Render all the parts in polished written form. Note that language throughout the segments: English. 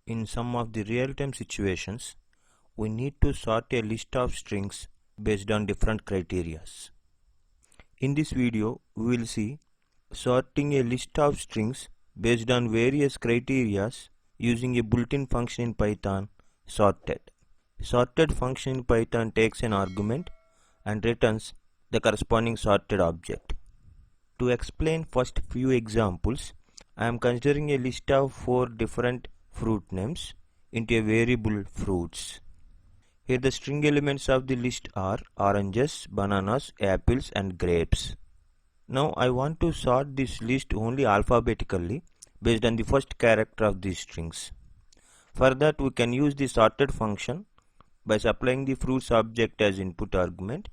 In some of the real-time situations, we need to sort a list of strings based on different criteria. In this video, we will see sorting a list of strings based on various criteria using a built-in function in Python, sorted. Sorted function in Python takes an argument and returns the corresponding sorted object. To explain first few examples, I am considering a list of 4 different fruit names into a variable fruits. Here the string elements of the list are oranges, bananas, apples and grapes. Now I want to sort this list only alphabetically based on the first character of these strings. For that we can use the sorted function by supplying the fruits object as input argument.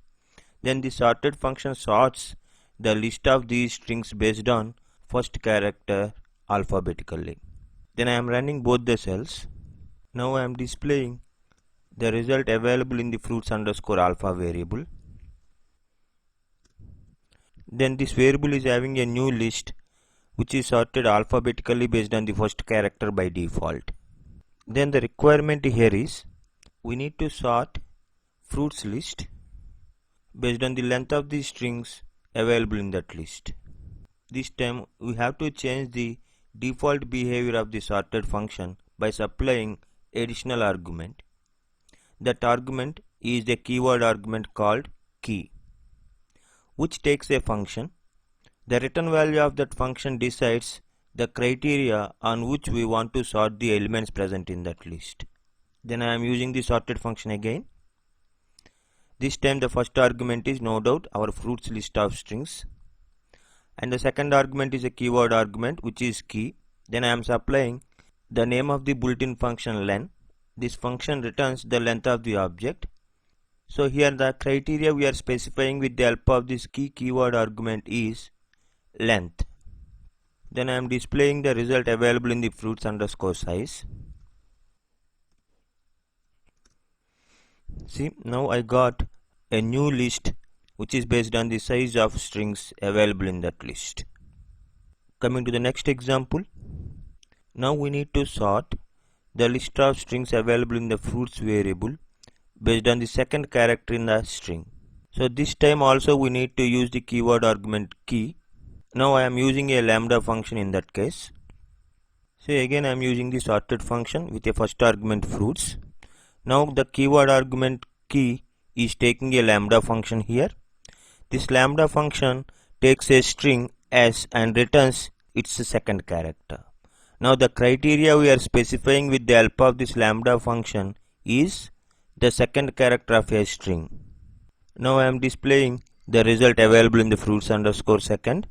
Then the sorted function sorts the list of these strings based on first character alphabetically. Then I am running both the cells. Now I am displaying the result available in the fruits underscore alpha variable. Then this variable is having a new list which is sorted alphabetically based on the first character by default. Then the requirement here is we need to sort fruits list based on the length of the strings available in that list. This time we have to change the default behavior of the sorted function by supplying additional argument. That argument is the keyword argument called key, which takes a function. The return value of that function decides the criteria on which we want to sort the elements present in that list. Then I am using the sorted function again. This time the first argument is no doubt our fruits list of strings, and the second argument is a keyword argument which is key. Then I am supplying the name of the built-in function len. This function returns the length of the object. So here the criteria we are specifying with the help of this key keyword argument is length. Then I am displaying the result available in the fruits underscore size. See, now I got a new list which is based on the size of strings available in that list. Coming to the next example, now we need to sort the list of strings available in the fruits variable based on the second character in the string. So this time also we need to use the keyword argument key. Now I am using a lambda function in that case. So again I am using the sorted function with a first argument fruits. Now the keyword argument key is taking a lambda function here. This lambda function takes a string s and returns its second character. Now the criteria we are specifying with the help of this lambda function is the second character of a string. Now I am displaying the result available in the fruits underscore second.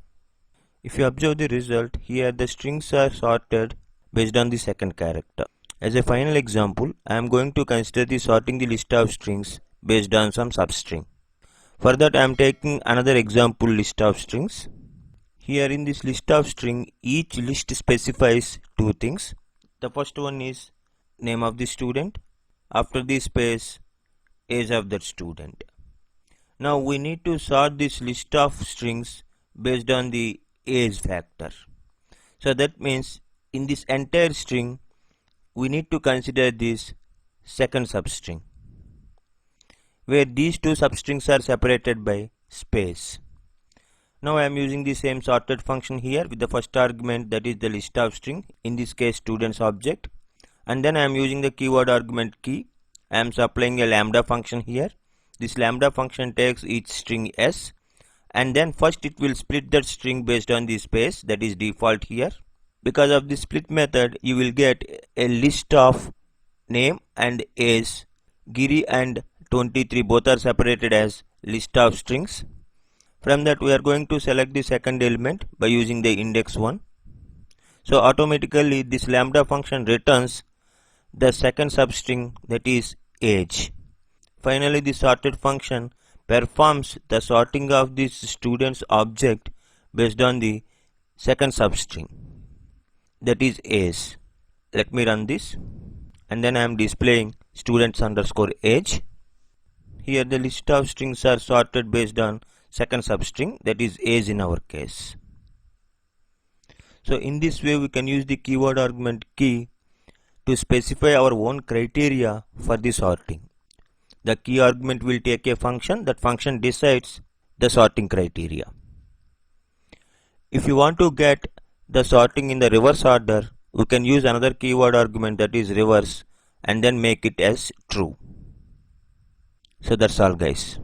If you observe the result, here the strings are sorted based on the second character. As a final example, I am going to consider the sorting the list of strings based on some substring. For that I am taking another example list of strings. Here in this list of string, each list specifies two things. The first one is name of the student. After the space, age of that student. Now we need to sort this list of strings based on the age factor. So that means in this entire string, we need to consider this second substring, where these two substrings are separated by space. Now I am using the same sorted function here with the first argument, that is the list of string, in this case students object, and then I am using the keyword argument key. I am supplying a lambda function here. This lambda function takes each string s, and then first it will split that string based on the space, that is default here. Because of the split method, you will get a list of name and age. Giri and 23 both are separated as list of strings. From that we are going to select the second element by using the index 1. So automatically this lambda function returns the second substring, that is age. Finally the sorted function performs the sorting of this student's object based on the second substring, that is age. Let me run this, and then I am displaying students underscore age. Here the list of strings are sorted based on second substring, that is age in our case. So in this way we can use the keyword argument key to specify our own criteria for the sorting. The key argument will take a function. That function decides the sorting criteria. If you want to get the sorting in the reverse order, we can use another keyword argument, that is reverse, and then make it as true. So that's all, guys.